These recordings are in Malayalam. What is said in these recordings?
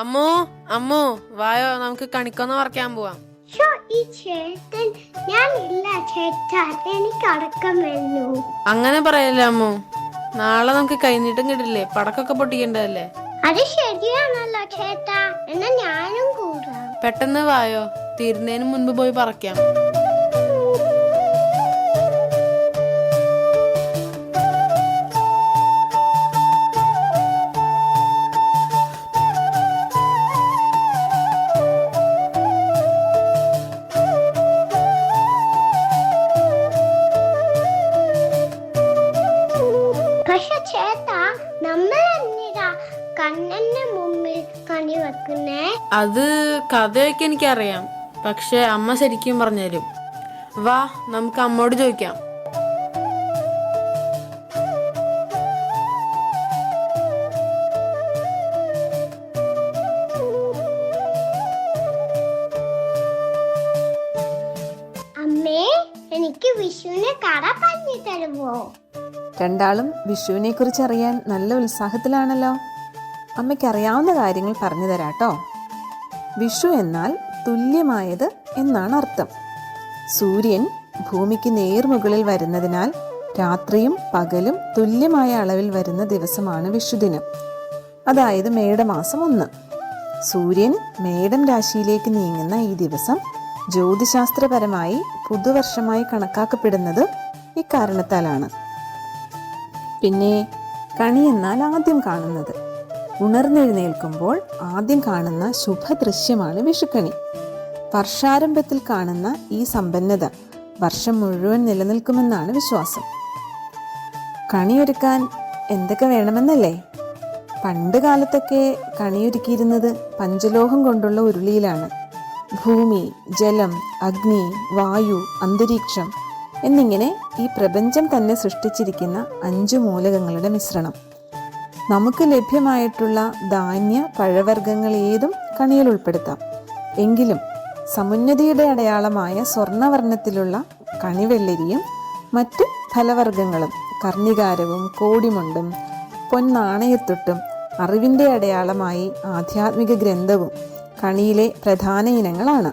അമ്മോ അമ്മോ വായോ, നമുക്ക് കണിക്കൊന്ന പറിക്കാൻ പോവാം. ഈ ചേട്ടൻ ഞാനില്ല ചേട്ടാ, എനിക്ക് അടക്കം വരുന്നു. അങ്ങനെ പറയല്ലേ അമ്മോ, നാളെ നമുക്ക് കൈനീട്ടം കിട്ടില്ലേ, പടക്കൊക്കെ പൊട്ടിക്കണ്ടല്ലേ. അത് ശരിയാണല്ലോ ചേട്ടാ, എന്നാ ഞാനും കൂടാം. പെട്ടെന്ന് വായോ, തീരുന്നതിന് മുൻപ് പോയി പറിക്കാം. പക്ഷെ ചേട്ടാ, നമ്മളെന്തിനാ കണ്ണന്റെ മുമ്പിൽ കണി വെക്കുന്നേ? അത് കഥയൊക്കെ എനിക്കറിയാം, പക്ഷെ അമ്മ ശരിക്കും പറഞ്ഞുതരും. വാ, നമുക്ക് അമ്മോട് ചോദിക്കാം. അമ്മേ, എനിക്ക് വിഷുവിനെ കഥ പറഞ്ഞു തരുമോ? രണ്ടാളും വിഷുവിനെ കുറിച്ച് അറിയാൻ നല്ല ഉത്സാഹത്തിലാണല്ലോ. അമ്മയ്ക്ക് അറിയാവുന്ന കാര്യങ്ങൾ പറഞ്ഞു തരാട്ടോ. വിഷു എന്നാൽ തുല്യമായത് എന്നാണ് അർത്ഥം. സൂര്യൻ ഭൂമിക്ക് നേർമുകളിൽ വരുന്നതിനാൽ രാത്രിയും പകലും തുല്യമായ അളവിൽ വരുന്ന ദിവസമാണ് വിഷുദിനം. അതായത് മേടമാസം 1. സൂര്യൻ മേടം രാശിയിലേക്ക് നീങ്ങുന്ന ഈ ദിവസം ജ്യോതിശാസ്ത്രപരമായി പുതുവർഷമായി കണക്കാക്കപ്പെടുന്നത് ഇക്കാരണത്താലാണ്. പിന്നെ കണി എന്നാൽ ആദ്യം കാണുന്നത്. ഉണർന്നെഴുന്നേൽക്കുമ്പോൾ ആദ്യം കാണുന്ന ശുഭദൃശ്യമാണ് വിഷുക്കണി. വർഷാരംഭത്തിൽ കാണുന്ന ഈ സമ്പന്നത വർഷം മുഴുവൻ നിലനിൽക്കുമെന്നാണ് വിശ്വാസം. കണിയൊരുക്കാൻ എന്തൊക്കെ വേണമെന്നല്ലേ? പണ്ട് കാലത്തൊക്കെ കണിയൊരുക്കിയിരുന്നത് പഞ്ചലോഹം കൊണ്ടുള്ള ഉരുളിയിലാണ്. ഭൂമി, ജലം, അഗ്നി, വായു, അന്തരീക്ഷം എന്നിങ്ങനെ ഈ പ്രപഞ്ചം തന്നെ സൃഷ്ടിച്ചിരിക്കുന്ന 5 മൂലകങ്ങളുടെ മിശ്രണം. നമുക്ക് ലഭ്യമായിട്ടുള്ള ധാന്യ പഴവർഗ്ഗങ്ങൾ ഏതും കണിയിൽ ഉൾപ്പെടുത്താം. എങ്കിലും സമുന്നതിയുടെ അടയാളമായ സ്വർണ്ണവർണ്ണത്തിലുള്ള കണിവെള്ളരിയും മറ്റ് ഫലവർഗ്ഗങ്ങളും കർണികാരവും കോടിമുണ്ടും പൊന്നാണയത്തൊട്ടും അറിവിൻ്റെ അടയാളമായി ആധ്യാത്മിക ഗ്രന്ഥവും കണിയിലെ പ്രധാന ഇനങ്ങളാണ്.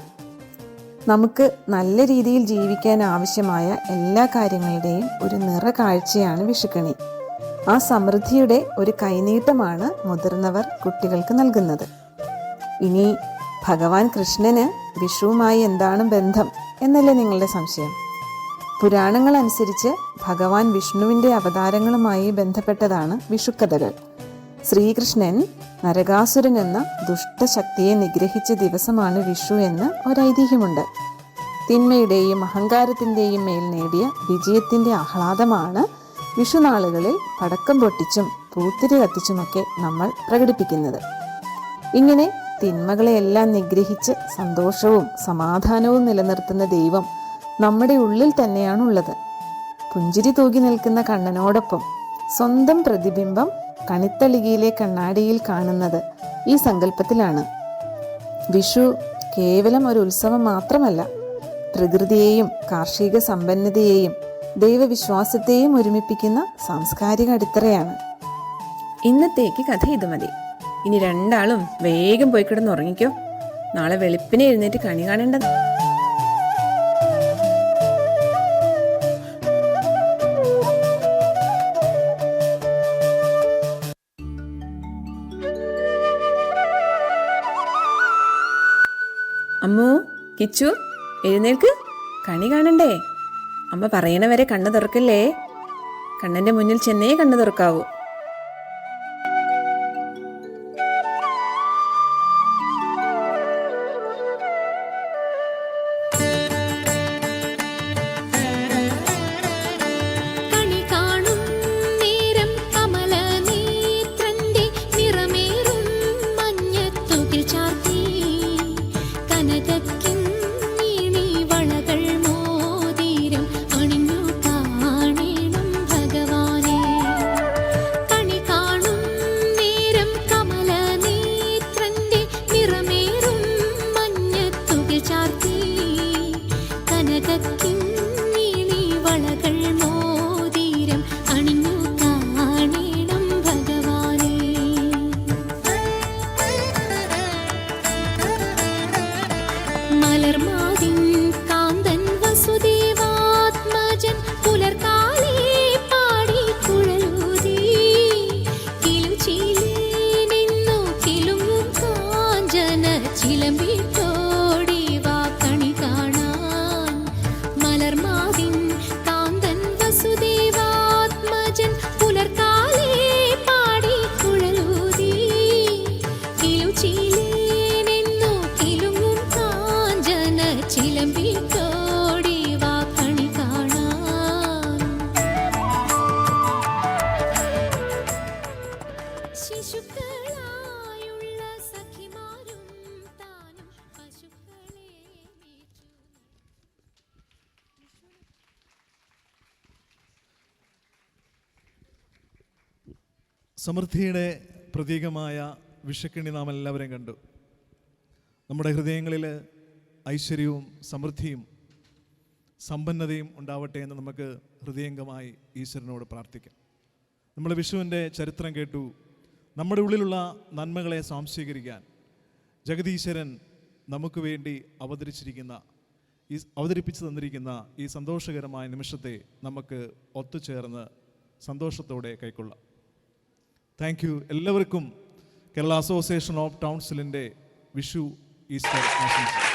നമുക്ക് നല്ല രീതിയിൽ ജീവിക്കാൻ ആവശ്യമായ എല്ലാ കാര്യങ്ങളുടെയും ഒരു നിറകാഴ്ചയാണ് വിഷുക്കണി. ആ സമൃദ്ധിയുടെ ഒരു കൈനീട്ടമാണ് മുതിർന്നവർ കുട്ടികൾക്ക് നൽകുന്നത്. ഇനി ഭഗവാൻ കൃഷ്ണന് വിഷുവുമായി എന്താണ് ബന്ധം എന്നല്ലേ നിങ്ങളുടെ സംശയം? പുരാണങ്ങൾ അനുസരിച്ച് ഭഗവാൻ വിഷ്ണുവിൻ്റെ അവതാരങ്ങളുമായി ബന്ധപ്പെട്ടതാണ് വിഷുക്കഥകൾ. ശ്രീകൃഷ്ണൻ നരകാസുരൻ എന്ന ദുഷ്ടശക്തിയെ നിഗ്രഹിച്ച ദിവസമാണ് വിഷു എന്ന് ഒരൈതിഹ്യമുണ്ട്. തിന്മയുടെയും അഹങ്കാരത്തിൻ്റെയും മേൽ നേടിയ വിജയത്തിൻ്റെ ആഹ്ലാദമാണ് വിഷുനാളുകളിൽ പടക്കം പൊട്ടിച്ചും പൂത്തിരി കത്തിച്ചുമൊക്കെ നമ്മൾ പ്രകടിപ്പിക്കുന്നത്. ഇങ്ങനെ തിന്മകളെയെല്ലാം നിഗ്രഹിച്ച് സന്തോഷവും സമാധാനവും നിലനിർത്തുന്ന ദൈവം നമ്മുടെ ഉള്ളിൽ തന്നെയാണുള്ളത്. പുഞ്ചിരി തൂകി നിൽക്കുന്ന കണ്ണനോടൊപ്പം സ്വന്തം പ്രതിബിംബം കണിത്തളികയിലെ കണ്ണാടിയിൽ കാണുന്നത് ഈ സങ്കല്പത്തിലാണ്. വിഷു കേവലം ഒരു ഉത്സവം മാത്രമല്ല, പ്രകൃതിയെയും കാർഷിക സമ്പന്നതയെയും ദൈവവിശ്വാസത്തെയും ഒരുമിപ്പിക്കുന്ന സാംസ്കാരിക അടിത്തറയാണ്. ഇന്നത്തേക്ക് കഥ ഇത് മതി. ഇനി രണ്ടാളും വേഗം പോയി കിടന്ന് ഉറങ്ങിക്കോ. നാളെ വെളുപ്പിനെ എഴുന്നേറ്റ് കണി കാണേണ്ടത്. അമ്മു, കിച്ചു, എഴുന്നേൽക്ക്, കണി കാണണ്ടേ. അമ്മ പറയണവരെ കണ്ണു തുറക്കല്ലേ. കണ്ണന്റെ മുന്നിൽ ചെന്നേ കണ്ണു തുറക്കാവൂ. ശിശുക്കളായുള്ള സഖിമാരും താനും പശുക്കളെ മേച്ചു. സമൃദ്ധിയുടെ പ്രതീകമായ വിഷുക്കണി നാം എല്ലാവരും കണ്ടു. നമ്മുടെ ഹൃദയങ്ങളിൽ ഐശ്വര്യവും സമൃദ്ധിയും സമ്പന്നതയും ഉണ്ടാവട്ടെ എന്ന് നമുക്ക് ഹൃദയംഗമായി ഈശ്വരനോട് പ്രാർത്ഥിക്കാം. നമ്മൾ വിഷുവിൻ്റെ ചരിത്രം കേട്ടു. നമ്മുടെ ഉള്ളിലുള്ള നന്മകളെ സ്വാംശീകരിക്കാൻ ജഗദീശ്വരൻ നമുക്ക് വേണ്ടി അവതരിപ്പിച്ചു തന്നിരിക്കുന്ന ഈ സന്തോഷകരമായ നിമിഷത്തെ നമുക്ക് ഒത്തുചേർന്ന് സന്തോഷത്തോടെ കൈക്കൊള്ളാം. Thank you. എല്ലാവർക്കും കേരള അസോസിയേഷൻ ഓഫ് ടൗൺസിലിൻ്റെ വിഷു ഈസ്റ്റർ ആശംസകൾ.